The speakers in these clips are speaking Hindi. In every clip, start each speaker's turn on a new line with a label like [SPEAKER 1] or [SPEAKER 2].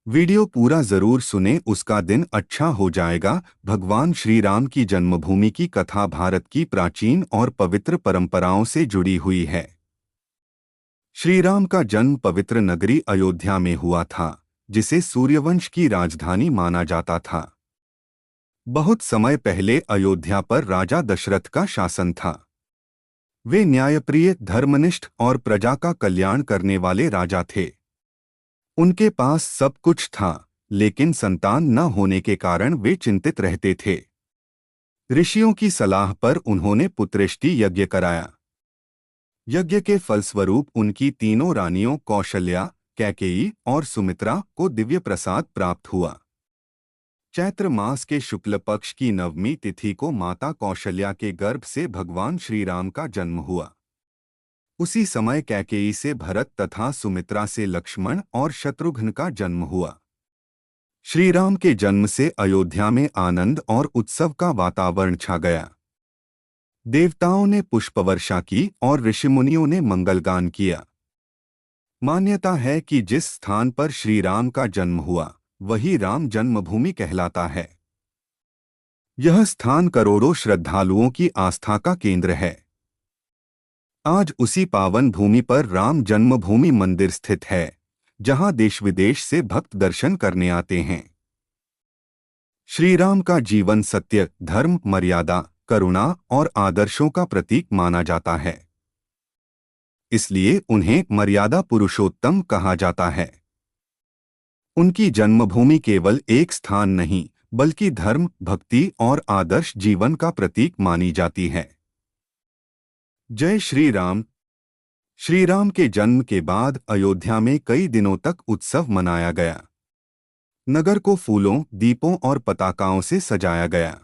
[SPEAKER 1] वीडियो पूरा जरूर सुने, उसका दिन अच्छा हो जाएगा। भगवान श्री राम की जन्मभूमि की कथा भारत की प्राचीन और पवित्र परंपराओं से जुड़ी हुई है। श्री राम का जन्म पवित्र नगरी अयोध्या में हुआ था, जिसे सूर्यवंश की राजधानी माना जाता था। बहुत समय पहले अयोध्या पर राजा दशरथ का शासन था। वे न्यायप्रिय, धर्मनिष्ठ और प्रजा का कल्याण करने वाले राजा थे। उनके पास सब कुछ था, लेकिन संतान न होने के कारण वे चिंतित रहते थे। ऋषियों की सलाह पर उन्होंने पुत्रेष्टि यज्ञ कराया। यज्ञ के फलस्वरूप उनकी तीनों रानियों कौशल्या, कैकेयी और सुमित्रा को दिव्य प्रसाद प्राप्त हुआ। चैत्र मास के शुक्ल पक्ष की नवमी तिथि को माता कौशल्या के गर्भ से भगवान श्री राम का जन्म हुआ। उसी समय कैकेयी से भरत तथा सुमित्रा से लक्ष्मण और शत्रुघ्न का जन्म हुआ। श्री राम के जन्म से अयोध्या में आनंद और उत्सव का वातावरण छा गया। देवताओं ने पुष्पवर्षा की और ऋषिमुनियों ने मंगलगान किया। मान्यता है कि जिस स्थान पर श्री राम का जन्म हुआ, वही राम जन्मभूमि कहलाता है। यह स्थान करोड़ों श्रद्धालुओं की आस्था का केंद्र है। आज उसी पावन भूमि पर राम जन्मभूमि मंदिर स्थित है, जहां देश विदेश से भक्त दर्शन करने आते हैं। श्री राम का जीवन सत्य, धर्म, मर्यादा, करुणा और आदर्शों का प्रतीक माना जाता है। इसलिए उन्हें मर्यादा पुरुषोत्तम कहा जाता है। उनकी जन्मभूमि केवल एक स्थान नहीं, बल्कि धर्म, भक्ति और आदर्श जीवन का प्रतीक मानी जाती है। जय श्री राम। श्री राम के जन्म के बाद अयोध्या में कई दिनों तक उत्सव मनाया गया। नगर को फूलों, दीपों और पताकाओं से सजाया गया।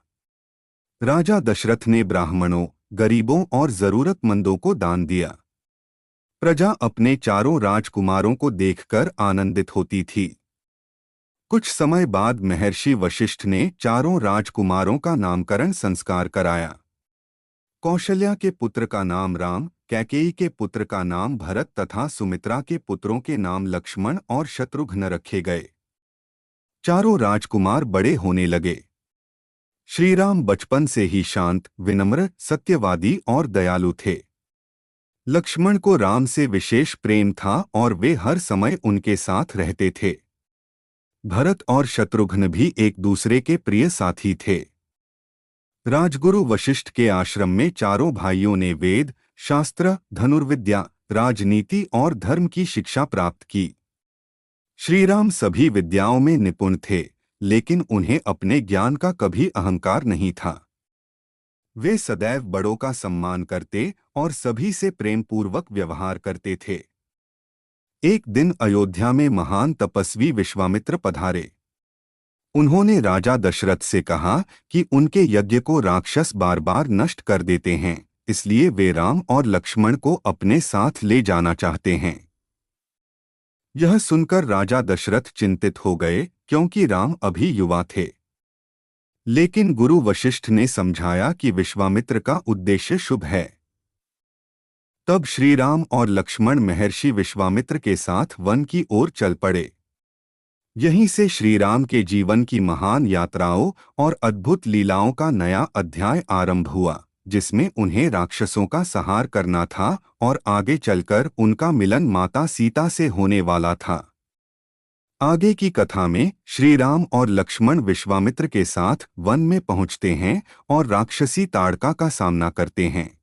[SPEAKER 1] राजा दशरथ ने ब्राह्मणों, गरीबों और जरूरतमंदों को दान दिया। प्रजा अपने चारों राजकुमारों को देखकर आनंदित होती थी। कुछ समय बाद महर्षि वशिष्ठ ने चारों राजकुमारों का नामकरण संस्कार कराया। कौशल्या के पुत्र का नाम राम, कैकेयी के पुत्र का नाम भरत तथा सुमित्रा के पुत्रों के नाम लक्ष्मण और शत्रुघ्न रखे गए। चारों राजकुमार बड़े होने लगे। श्री राम बचपन से ही शांत, विनम्र, सत्यवादी और दयालु थे। लक्ष्मण को राम से विशेष प्रेम था और वे हर समय उनके साथ रहते थे। भरत और शत्रुघ्न भी एक दूसरे के प्रिय साथी थे। राजगुरु वशिष्ठ के आश्रम में चारों भाइयों ने वेद, शास्त्र, धनुर्विद्या, राजनीति और धर्म की शिक्षा प्राप्त की। श्री राम सभी विद्याओं में निपुण थे, लेकिन उन्हें अपने ज्ञान का कभी अहंकार नहीं था। वे सदैव बड़ों का सम्मान करते और सभी से प्रेमपूर्वक व्यवहार करते थे। एक दिन अयोध्या में महान तपस्वी विश्वामित्र पधारे। उन्होंने राजा दशरथ से कहा कि उनके यज्ञ को राक्षस बार बार नष्ट कर देते हैं, इसलिए वे राम और लक्ष्मण को अपने साथ ले जाना चाहते हैं। यह सुनकर राजा दशरथ चिंतित हो गए, क्योंकि राम अभी युवा थे। लेकिन गुरु वशिष्ठ ने समझाया कि विश्वामित्र का उद्देश्य शुभ है। तब श्री राम और लक्ष्मण महर्षि विश्वामित्र के साथ वन की ओर चल पड़े। यहीं से श्री राम के जीवन की महान यात्राओं और अद्भुत लीलाओं का नया अध्याय आरंभ हुआ, जिसमें उन्हें राक्षसों का संहार करना था और आगे चलकर उनका मिलन माता सीता से होने वाला था। आगे की कथा में श्री राम और लक्ष्मण विश्वामित्र के साथ वन में पहुंचते हैं और राक्षसी ताड़का का सामना करते हैं।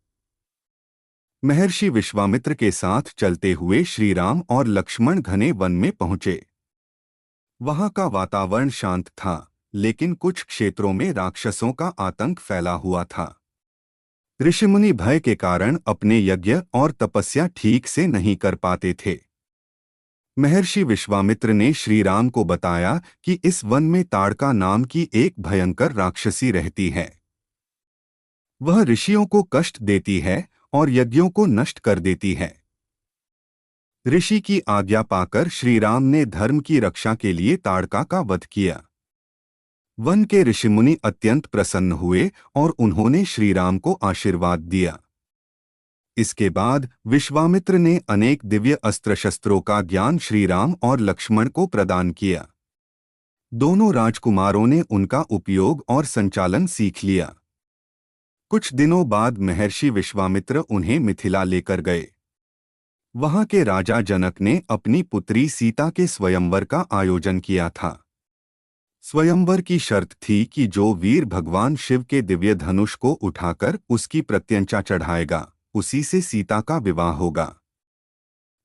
[SPEAKER 1] महर्षि विश्वामित्र के साथ चलते हुए श्री राम और लक्ष्मण घने वन में पहुंचे। वहां का वातावरण शांत था, लेकिन कुछ क्षेत्रों में राक्षसों का आतंक फैला हुआ था। ऋषिमुनि भय के कारण अपने यज्ञ और तपस्या ठीक से नहीं कर पाते थे। महर्षि विश्वामित्र ने श्री राम को बताया कि इस वन में ताड़का नाम की एक भयंकर राक्षसी रहती है। वह ऋषियों को कष्ट देती है और यज्ञों को नष्ट कर देती है। ऋषि की आज्ञा पाकर श्री राम ने धर्म की रक्षा के लिए ताड़का का वध किया। वन के ऋषिमुनि अत्यंत प्रसन्न हुए और उन्होंने श्री राम को आशीर्वाद दिया। इसके बाद विश्वामित्र ने अनेक दिव्य अस्त्र शस्त्रों का ज्ञान श्री राम और लक्ष्मण को प्रदान किया। दोनों राजकुमारों ने उनका उपयोग और संचालन सीख लिया। कुछ दिनों बाद महर्षि विश्वामित्र उन्हें मिथिला लेकर गए। वहां के राजा जनक ने अपनी पुत्री सीता के स्वयंवर का आयोजन किया था। स्वयंवर की शर्त थी कि जो वीर भगवान शिव के दिव्य धनुष को उठाकर उसकी प्रत्यंचा चढ़ाएगा, उसी से सीता का विवाह होगा।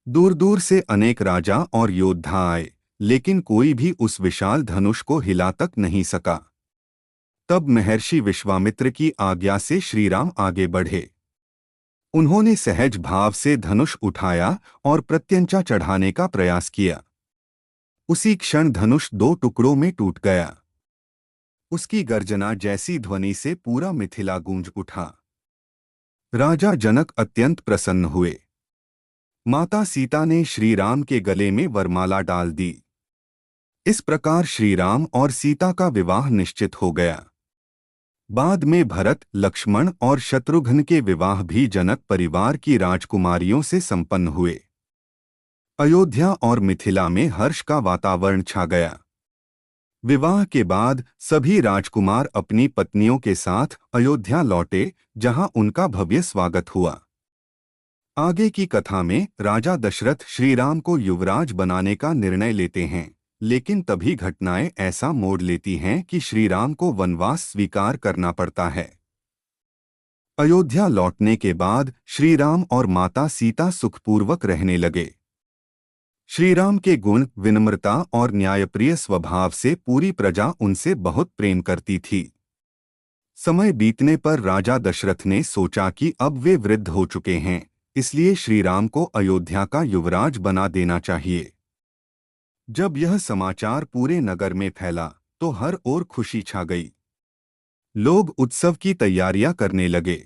[SPEAKER 1] दूर दूर से अनेक राजा और योद्धा आए, लेकिन कोई भी उस विशाल धनुष को हिला तक नहीं सका। तब महर्षि विश्वामित्र की आज्ञा से श्रीराम आगे बढ़े। उन्होंने सहज भाव से धनुष उठाया और प्रत्यंचा चढ़ाने का प्रयास किया। उसी क्षण धनुष 2 टुकड़ों में टूट गया। उसकी गर्जना जैसी ध्वनि से पूरा मिथिला गूंज उठा। राजा जनक अत्यंत प्रसन्न हुए। माता सीता ने श्रीराम के गले में वरमाला डाल दी। इस प्रकार श्रीराम और सीता का विवाह निश्चित हो गया। बाद में भरत, लक्ष्मण और शत्रुघ्न के विवाह भी जनक परिवार की राजकुमारियों से संपन्न हुए। अयोध्या और मिथिला में हर्ष का वातावरण छा गया। विवाह के बाद सभी राजकुमार अपनी पत्नियों के साथ अयोध्या लौटे, जहां उनका भव्य स्वागत हुआ। आगे की कथा में राजा दशरथ श्रीराम को युवराज बनाने का निर्णय लेते हैं, लेकिन तभी घटनाएं ऐसा मोड़ लेती हैं कि श्रीराम को वनवास स्वीकार करना पड़ता है। अयोध्या लौटने के बाद श्रीराम और माता सीता सुखपूर्वक रहने लगे। श्रीराम के गुण, विनम्रता और न्यायप्रिय स्वभाव से पूरी प्रजा उनसे बहुत प्रेम करती थी। समय बीतने पर राजा दशरथ ने सोचा कि अब वे वृद्ध हो चुके हैं, इसलिए श्रीराम को अयोध्या का युवराज बना देना चाहिए। जब यह समाचार पूरे नगर में फैला तो हर ओर खुशी छा गई। लोग उत्सव की तैयारियां करने लगे।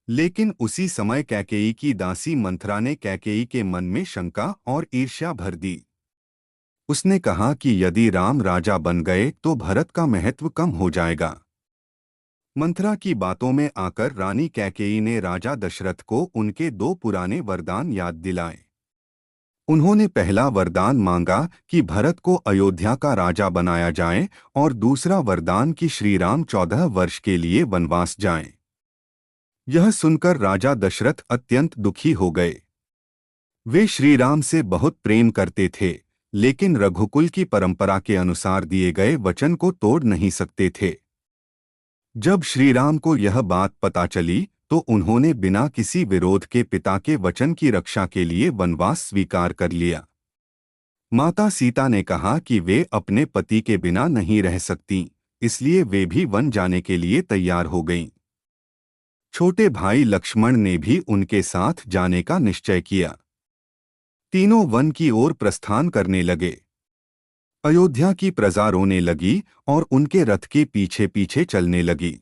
[SPEAKER 1] लेकिन उसी समय कैकेयी की दासी मंथरा ने कैकेयी के मन में शंका और ईर्ष्या भर दी। उसने कहा कि यदि राम राजा बन गए तो भरत का महत्व कम हो जाएगा। मंथरा की बातों में आकर रानी कैकेयी ने राजा दशरथ को उनके 2 पुराने वरदान याद दिलाए। उन्होंने पहला वरदान मांगा कि भरत को अयोध्या का राजा बनाया जाए और दूसरा वरदान कि श्रीराम 14 वर्ष के लिए वनवास जाएं। यह सुनकर राजा दशरथ अत्यंत दुखी हो गए। वे श्रीराम से बहुत प्रेम करते थे, लेकिन रघुकुल की परंपरा के अनुसार दिए गए वचन को तोड़ नहीं सकते थे। जब श्रीराम को यह बात पता चली तो उन्होंने बिना किसी विरोध के पिता के वचन की रक्षा के लिए वनवास स्वीकार कर लिया। माता सीता ने कहा कि वे अपने पति के बिना नहीं रह सकती, इसलिए वे भी वन जाने के लिए तैयार हो गईं। छोटे भाई लक्ष्मण ने भी उनके साथ जाने का निश्चय किया। तीनों वन की ओर प्रस्थान करने लगे। अयोध्या की प्रजा रोने लगी और उनके रथ के पीछे पीछे चलने लगी।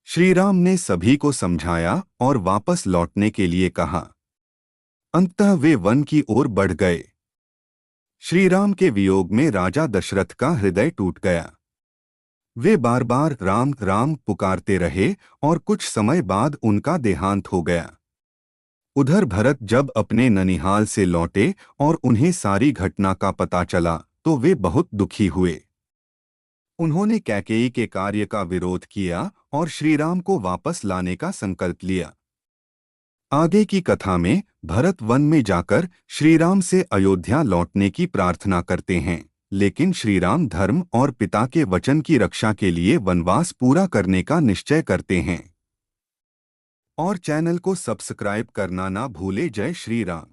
[SPEAKER 1] श्रीराम ने सभी को समझाया और वापस लौटने के लिए कहा। अंततः वे वन की ओर बढ़ गए। श्रीराम के वियोग में राजा दशरथ का हृदय टूट गया। वे बार बार राम राम पुकारते रहे और कुछ समय बाद उनका देहांत हो गया। उधर भरत जब अपने ननिहाल से लौटे और उन्हें सारी घटना का पता चला तो वे बहुत दुखी हुए। उन्होंने कैकेयी के कार्य का विरोध किया और श्रीराम को वापस लाने का संकल्प लिया। आगे की कथा में भरत वन में जाकर श्रीराम से अयोध्या लौटने की प्रार्थना करते हैं, लेकिन श्रीराम धर्म और पिता के वचन की रक्षा के लिए वनवास पूरा करने का निश्चय करते हैं। और चैनल को सब्सक्राइब करना ना भूले। जय श्री राम।